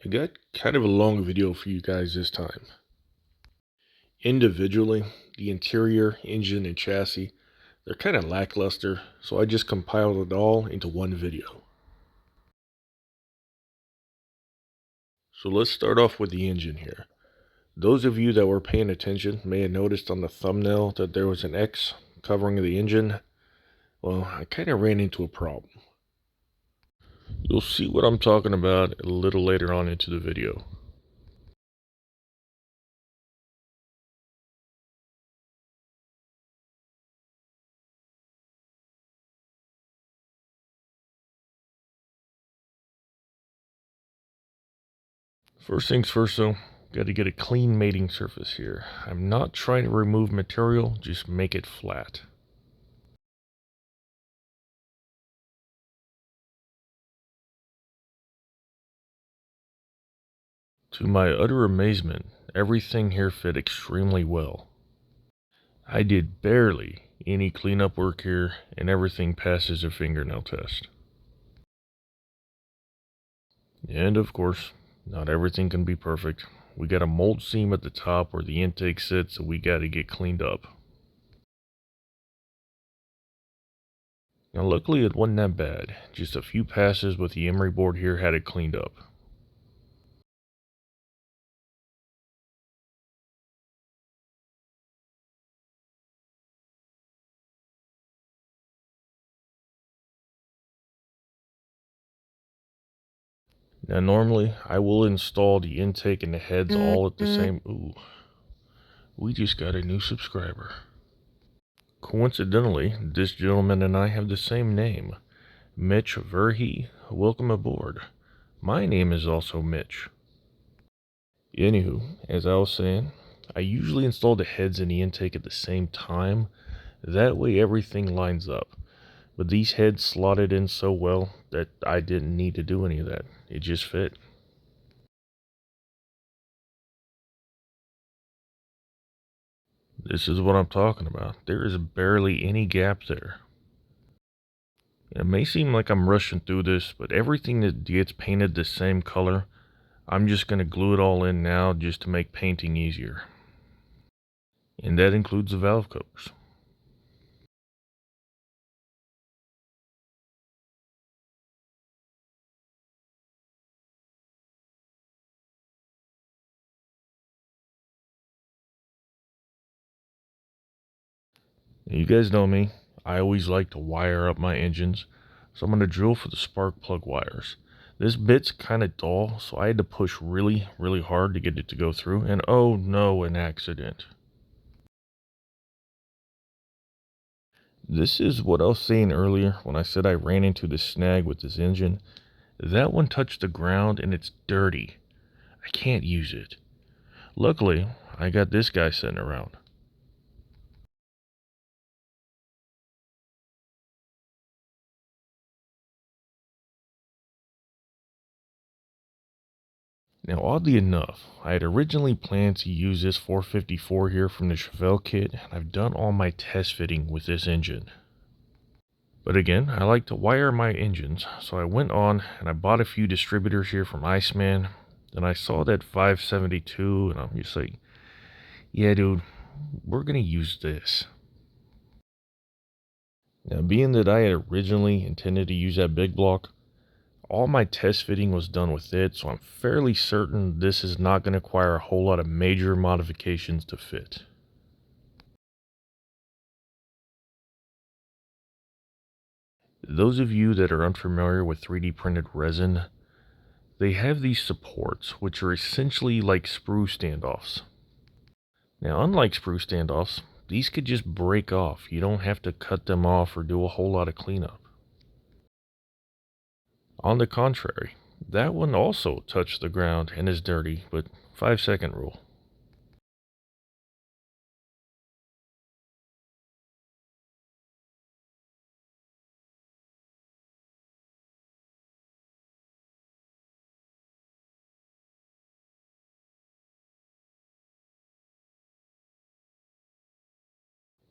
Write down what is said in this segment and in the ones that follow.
I got kind of a long video for you guys this time. Individually, the interior, engine, and chassis, they're kind of lackluster, so I just compiled it all into one video. So let's start off with the engine here. Those of you that were paying attention may have noticed on the thumbnail that there was an X covering the engine. Well, I kind of ran into a problem. You'll see what I'm talking about a little later on into the video. First things first though, got to get a clean mating surface here. I'm not trying to remove material, just make it flat. To my utter amazement, everything here fit extremely well. I did barely any cleanup work here, and everything passes a fingernail test. And of course, not everything can be perfect. We got a mold seam at the top where the intake sits, so we got to get cleaned up. Now luckily it wasn't that bad, just a few passes with the emery board here had it cleaned up. Now normally I will install the intake and the heads all at the same. Ooh, we just got a new subscriber. Coincidentally, this gentleman and I have the same name, Mitch Verhey. Welcome aboard. My name is also Mitch. Anywho, as I was saying, I usually install the heads and the intake at the same time. That way everything lines up. But these heads slotted in so well that I didn't need to do any of that. It just fit. This is what I'm talking about. There is barely any gap there. It may seem like I'm rushing through this, but everything that gets painted the same color, I'm just going to glue it all in now just to make painting easier. And that includes the valve covers. You guys know me, I always like to wire up my engines, so I'm going to drill for the spark plug wires. This bit's kind of dull, so I had to push really hard to get it to go through, and oh no, an accident. This is what I was saying earlier when I said I ran into this snag with this engine. That one touched the ground and it's dirty. I can't use it. Luckily, I got this guy sitting around. Now, oddly enough, I had originally planned to use this 454 here from the Chevelle kit, and I've done all my test fitting with this engine. But again, I like to wire my engines, so I went on and I bought a few distributors here from Iceman. Then I saw that 572, and I'm just like, yeah, dude, we're gonna use this. Now, being that I had originally intended to use that big block, all my test fitting was done with it, so I'm fairly certain this is not going to require a whole lot of major modifications to fit. Those of you that are unfamiliar with 3D printed resin, they have these supports, which are essentially like sprue standoffs. Now, unlike sprue standoffs, these could just break off. You don't have to cut them off or do a whole lot of cleanup. On the contrary, that one also touched the ground and is dirty, but 5-second rule.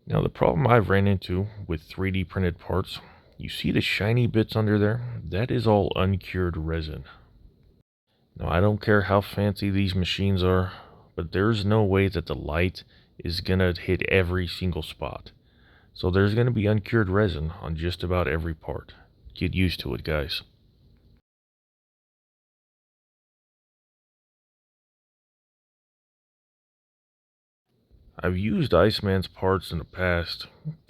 Now the problem I've ran into with 3D printed parts, you see the shiny bits under there? That is all uncured resin. Now, I don't care how fancy these machines are, but there's no way that the light is gonna hit every single spot. So there's gonna be uncured resin on just about every part. Get used to it, guys. I've used Iceman's parts in the past,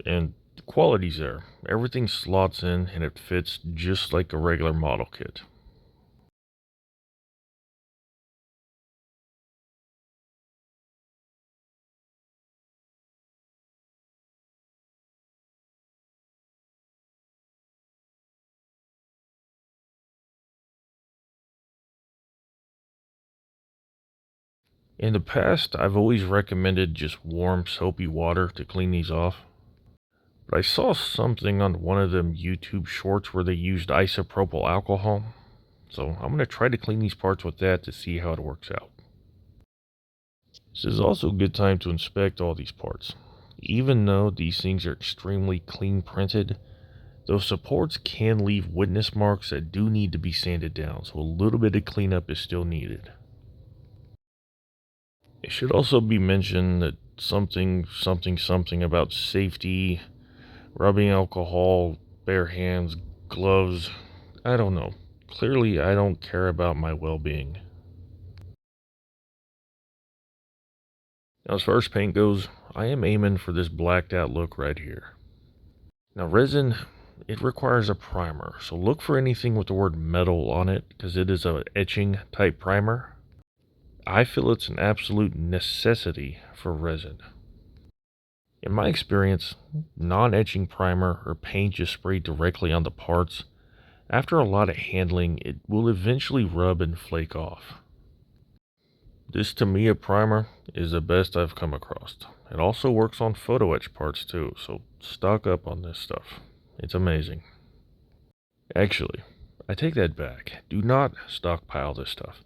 and the quality's there. Everything slots in and it fits just like a regular model kit. In the past, I've always recommended just warm, soapy water to clean these off. But I saw something on one of them YouTube shorts where they used isopropyl alcohol. So I'm going to try to clean these parts with that to see how it works out. This is also a good time to inspect all these parts. Even though these things are extremely clean printed, those supports can leave witness marks that do need to be sanded down, so a little bit of cleanup is still needed. It should also be mentioned that something about safety, rubbing alcohol, bare hands, gloves, I don't know. Clearly, I don't care about my well-being. Now, as far as paint goes, I am aiming for this blacked out look right here. Now, resin, it requires a primer, so look for anything with the word metal on it, because it is a etching type primer. I feel it's an absolute necessity for resin. In my experience, non-etching primer or paint just sprayed directly on the parts, after a lot of handling, it will eventually rub and flake off. This Tamiya primer is the best I've come across. It also works on photo etch parts too, so stock up on this stuff. It's amazing. Actually, I take that back. Do not stockpile this stuff.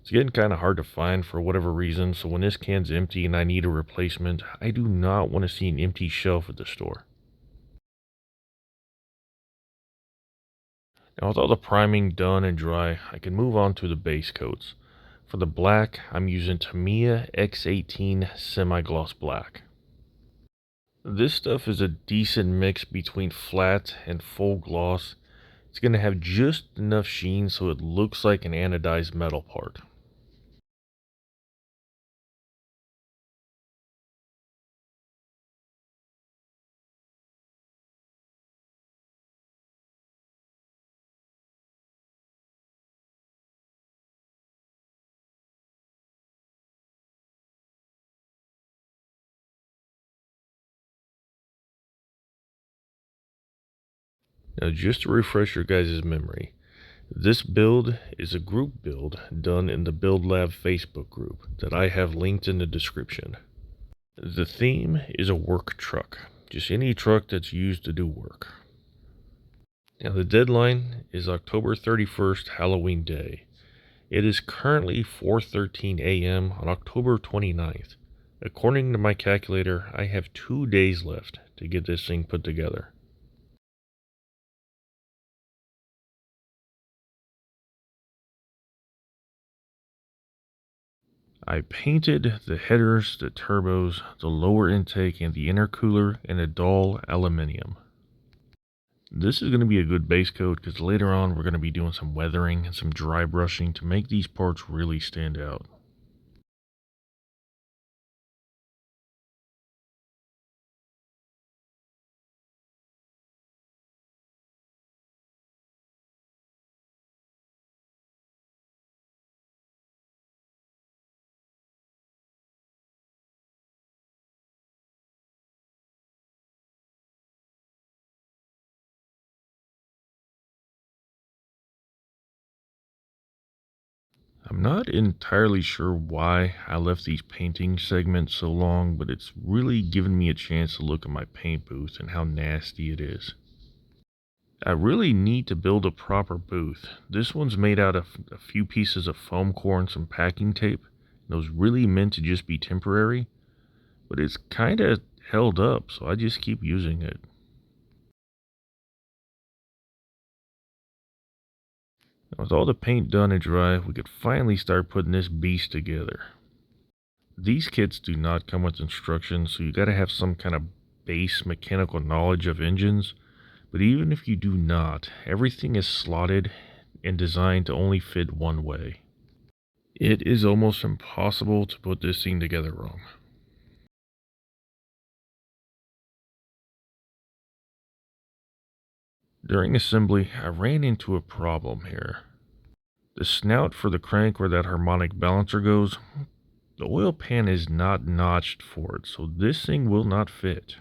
It's getting kind of hard to find for whatever reason, so when this can's empty and I need a replacement, I do not want to see an empty shelf at the store. Now with all the priming done and dry, I can move on to the base coats. For the black, I'm using Tamiya X18 Semi-Gloss Black. This stuff is a decent mix between flat and full gloss. It's going to have just enough sheen so it looks like an anodized metal part. Now just to refresh your guys' memory, this build is a group build done in the Build Lab Facebook group that I have linked in the description. The theme is a work truck, just any truck that's used to do work. Now the deadline is October 31st, Halloween Day. It is currently 4:13 a.m. on October 29th. According to my calculator, I have 2 days left to get this thing put together. I painted the headers, the turbos, the lower intake, and the intercooler in a dull aluminium. This is going to be a good base coat because later on we're going to be doing some weathering and some dry brushing to make these parts really stand out. I'm not entirely sure why I left these painting segments so long, but it's really given me a chance to look at my paint booth and how nasty it is. I really need to build a proper booth. This one's made out of a few pieces of foam core and some packing tape. It was really meant to just be temporary, but it's kind of held up, so I just keep using it. Now, with all the paint done and dry, we could finally start putting this beast together. These kits do not come with instructions, so you gotta have some kind of base mechanical knowledge of engines. But even if you do not, everything is slotted and designed to only fit one way. It is almost impossible to put this thing together wrong. During assembly, I ran into a problem here. The snout for the crank where that harmonic balancer goes, the oil pan is not notched for it, so this thing will not fit.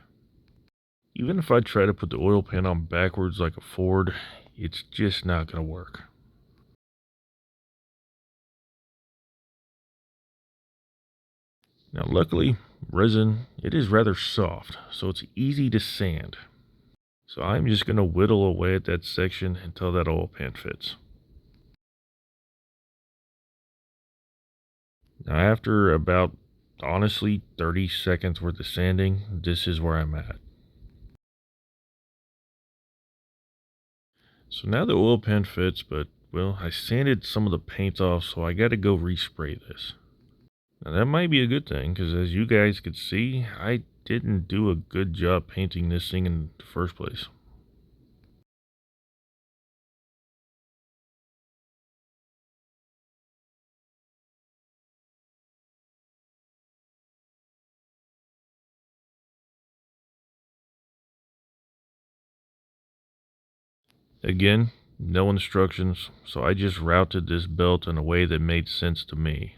Even if I try to put the oil pan on backwards like a Ford, it's just not going to work. Now luckily, resin, it is rather soft, so it's easy to sand. So I'm just going to whittle away at that section until that oil pan fits. Now after about, honestly, 30 seconds worth of sanding, this is where I'm at. So now the oil pan fits, but, well, I sanded some of the paint off, so I gotta go respray this. Now that might be a good thing, because as you guys could see, I didn't do a good job painting this thing in the first place. Again, no instructions, so I just routed this belt in a way that made sense to me.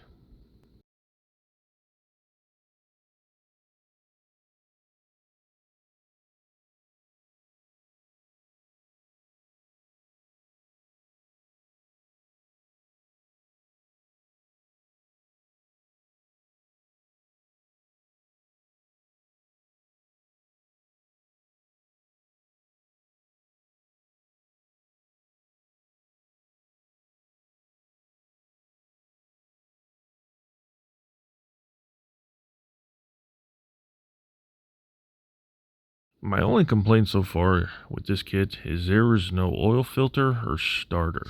My only complaint so far with this kit is there is no oil filter or starter.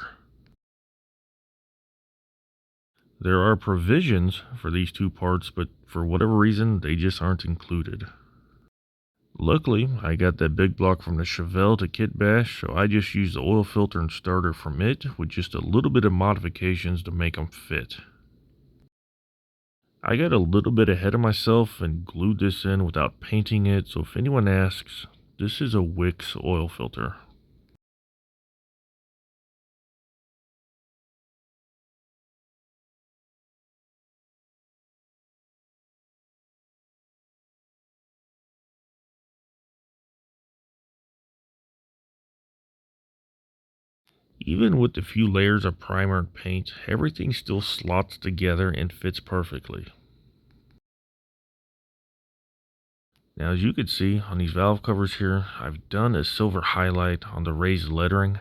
There are provisions for these two parts, but for whatever reason, they just aren't included. Luckily, I got that big block from the Chevelle to kit bash, so I just used the oil filter and starter from it with just a little bit of modifications to make them fit. I got a little bit ahead of myself and glued this in without painting it, so if anyone asks, this is a Wix oil filter. Even with the few layers of primer and paint, everything still slots together and fits perfectly. Now as you can see on these valve covers here, I've done a silver highlight on the raised lettering.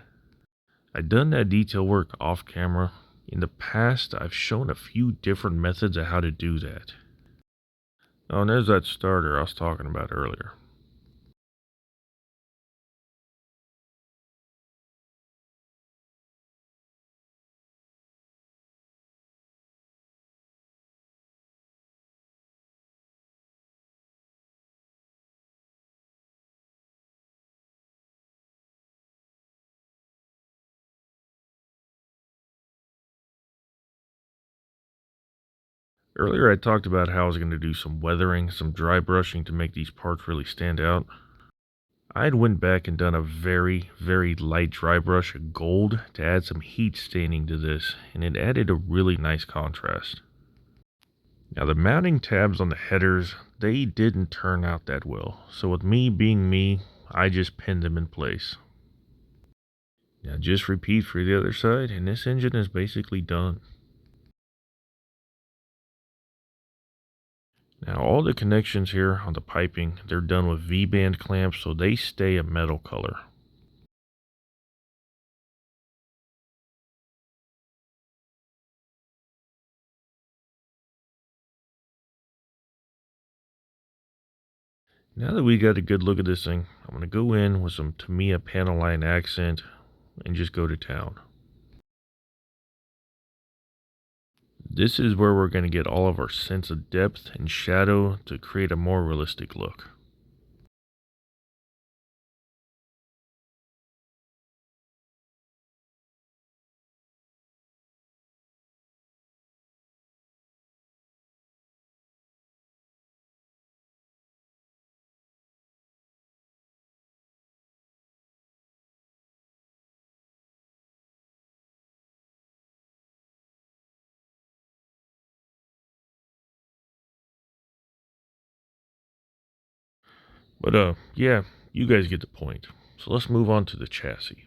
I've done that detail work off camera. In the past, I've shown a few different methods of how to do that. Oh, and there's that starter I was talking about earlier. Earlier I talked about how I was going to do some weathering, some dry brushing to make these parts really stand out. I had went back and done a very light dry brush of gold to add some heat staining to this, and it added a really nice contrast. Now the mounting tabs on the headers, they didn't turn out that well, so with me being me, I just pinned them in place. Now just repeat for the other side, and this engine is basically done. Now all the connections here on the piping, they're done with V-band clamps, so they stay a metal color. Now that we got a good look at this thing, I'm going to go in with some Tamiya panel line accent and just go to town. This is where we're going to get all of our sense of depth and shadow to create a more realistic look. But yeah, you guys get the point. So let's move on to the chassis.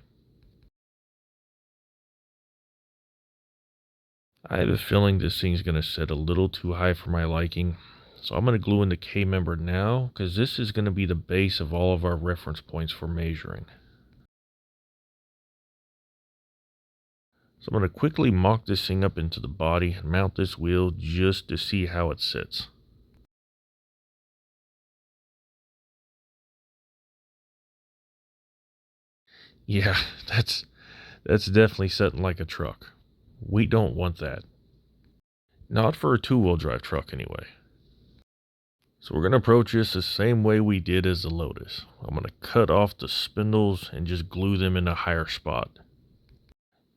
I have a feeling this thing's going to set a little too high for my liking. So I'm going to glue in the K-member now, because this is going to be the base of all of our reference points for measuring. So I'm going to quickly mock this thing up into the body and mount this wheel just to see how it sits. Yeah, that's definitely setting like a truck. We don't want that. Not for a two-wheel drive truck anyway. So we're going to approach this the same way we did as the Lotus. I'm going to cut off the spindles and just glue them in a higher spot.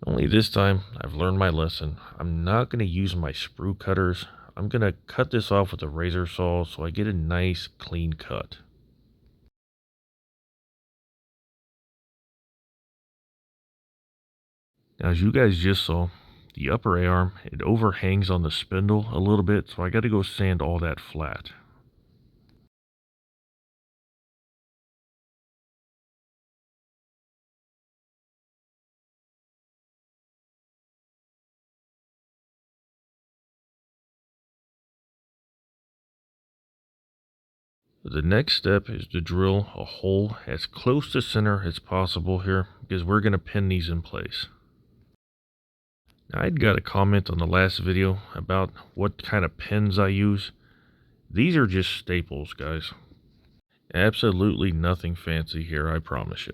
Only this time, I've learned my lesson. I'm not going to use my sprue cutters. I'm going to cut this off with a razor saw so I get a nice clean cut. Now, as you guys just saw, the upper A-arm, it overhangs on the spindle a little bit, so I got to go sand all that flat. The next step is to drill a hole as close to center as possible here, because we're going to pin these in place. Now, I'd got a comment on the last video about what kind of pins I use. These are just staples, guys. Absolutely nothing fancy here, I promise you.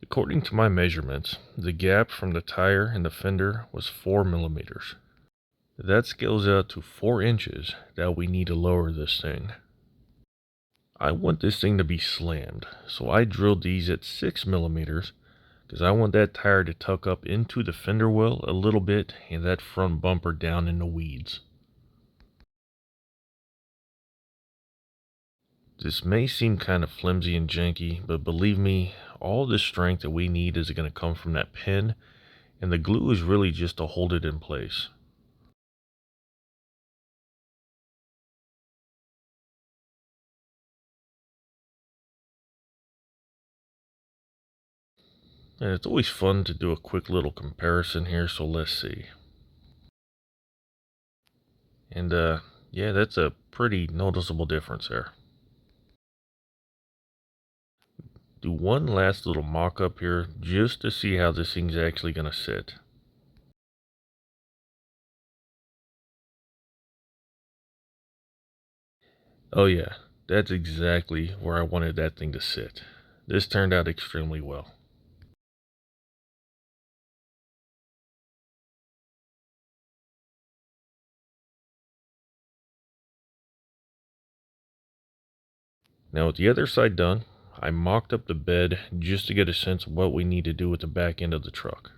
According to my measurements, the gap from the tire and the fender was 4 millimeters. That scales out to 4 inches that we need to lower this thing. I want this thing to be slammed, so I drilled these at 6 millimeters because I want that tire to tuck up into the fender well a little bit and that front bumper down in the weeds. This may seem kind of flimsy and janky, but believe me, all the strength that we need is going to come from that pin, and the glue is really just to hold it in place. And it's always fun to do a quick little comparison here, so let's see. And yeah, that's a pretty noticeable difference there. Do one last little mock-up here, just to see how this thing's actually going to sit. Oh yeah, that's exactly where I wanted that thing to sit. This turned out extremely well. Now with the other side done, I mocked up the bed just to get a sense of what we need to do with the back end of the truck.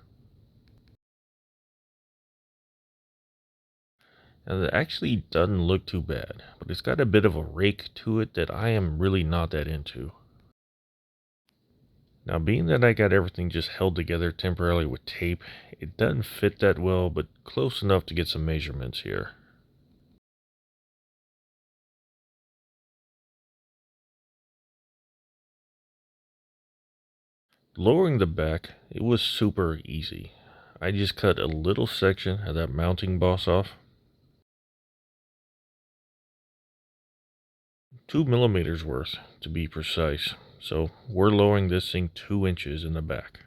Now that actually doesn't look too bad, but it's got a bit of a rake to it that I am really not that into. Now being that I got everything just held together temporarily with tape, it doesn't fit that well, but close enough to get some measurements here. Lowering the back, it was super easy. I just cut a little section of that mounting boss off. 2 millimeters worth to be precise. So we're lowering this thing 2 inches in the back.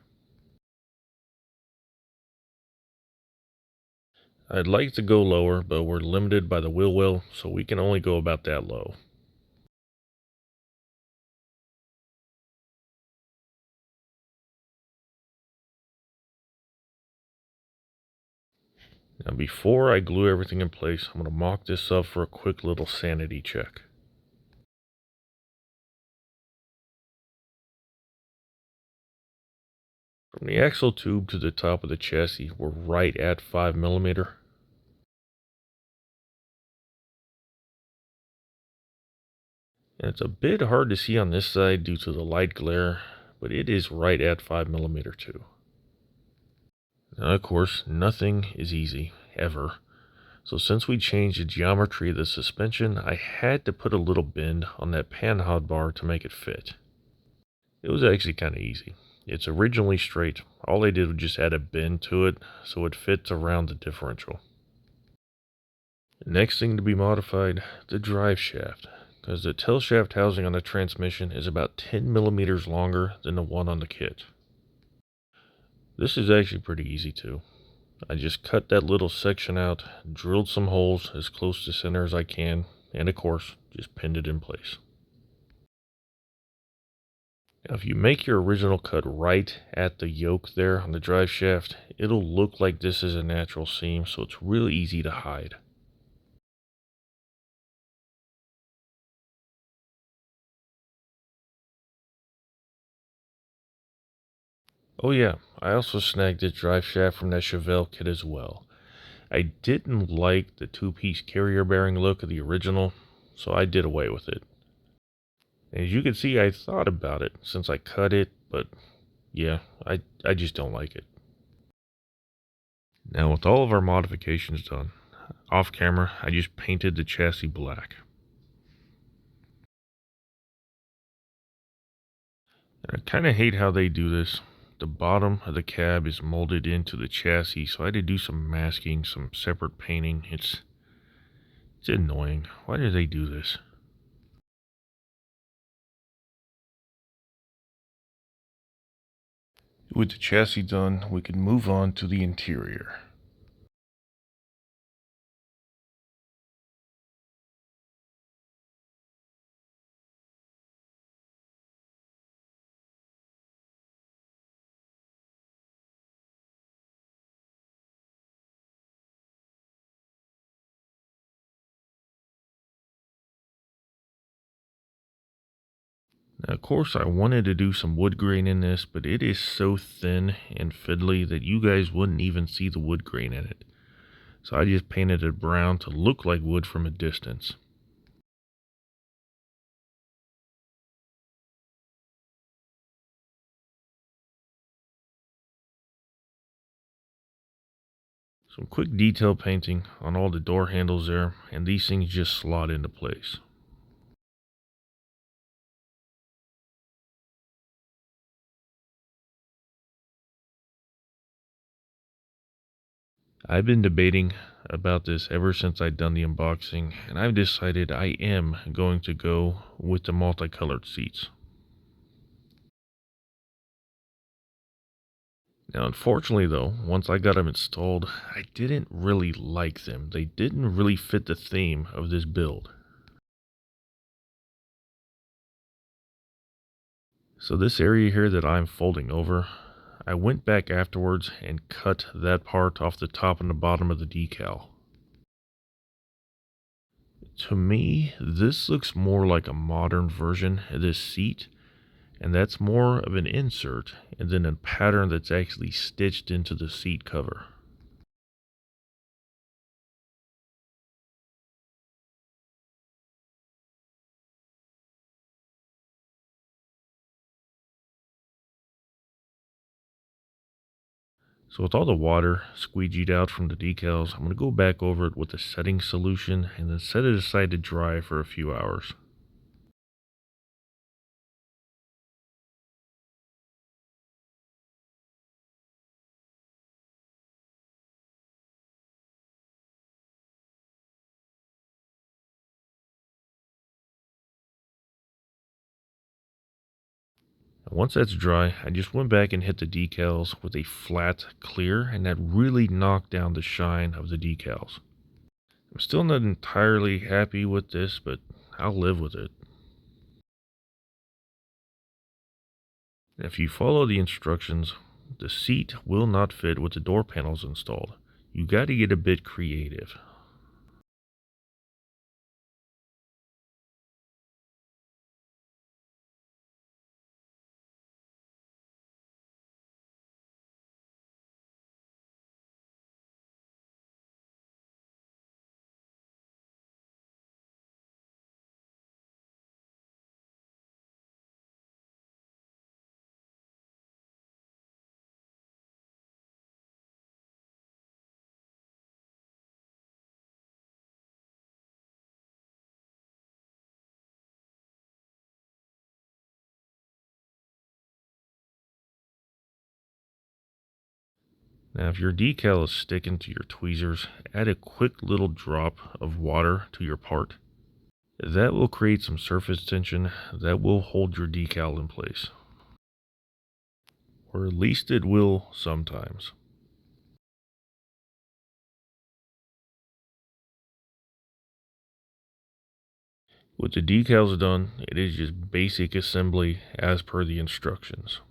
I'd like to go lower, but we're limited by the wheel well, so we can only go about that low. Now before I glue everything in place, I'm going to mock this up for a quick little sanity check. From the axle tube to the top of the chassis, we're right at 5mm. And it's a bit hard to see on this side due to the light glare, but it is right at 5mm too. Now of course, nothing is easy, ever. So since we changed the geometry of the suspension, I had to put a little bend on that panhard bar to make it fit. It was actually kind of easy. It's originally straight. All I did was just add a bend to it so it fits around the differential. The next thing to be modified, the drive shaft, because the tail shaft housing on the transmission is about 10mm longer than the one on the kit. This is actually pretty easy too. I just cut that little section out, drilled some holes as close to center as I can, and of course, just pinned it in place. Now, if you make your original cut right at the yoke there on the drive shaft, it'll look like this is a natural seam, so it's really easy to hide. Oh yeah, I also snagged this drive shaft from that Chevelle kit as well. I didn't like the two-piece carrier bearing look of the original, so I did away with it. As you can see, I thought about it since I cut it, but yeah, I just don't like it. Now with all of our modifications done, off camera, I just painted the chassis black. And I kind of hate how they do this. The bottom of the cab is molded into the chassis, so I had to do some masking, some separate painting. It's annoying. Why do they do this? With the chassis done, we can move on to the interior. Now, of course, I wanted to do some wood grain in this, but it is so thin and fiddly that you guys wouldn't even see the wood grain in it. So I just painted it brown to look like wood from a distance. Some quick detail painting on all the door handles there, and these things just slot into place. I've been debating about this ever since I'd done the unboxing, and I've decided I am going to go with the multicolored seats. Now, unfortunately though, once I got them installed, I didn't really like them. They didn't really fit the theme of this build. So this area here that I'm folding over, I went back afterwards and cut that part off the top and the bottom of the decal. To me, this looks more like a modern version of this seat, and that's more of an insert and then a pattern that's actually stitched into the seat cover. So with all the water squeegeed out from the decals, I'm going to go back over it with a setting solution and then set it aside to dry for a few hours. And once that's dry, I just went back and hit the decals with a flat clear, and that really knocked down the shine of the decals. I'm still not entirely happy with this, but I'll live with it. If you follow the instructions, the seat will not fit with the door panels installed. You got to get a bit creative. Now, if your decal is sticking to your tweezers, add a quick little drop of water to your part. That will create some surface tension that will hold your decal in place. Or at least it will sometimes. With the decals done, it is just basic assembly as per the instructions.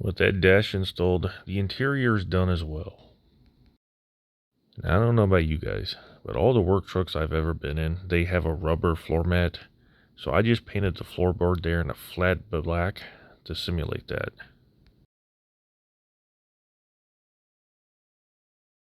With that dash installed, the interior is done as well. Now, I don't know about you guys, but all the work trucks I've ever been in, they have a rubber floor mat. So I just painted the floorboard there in a flat black to simulate that.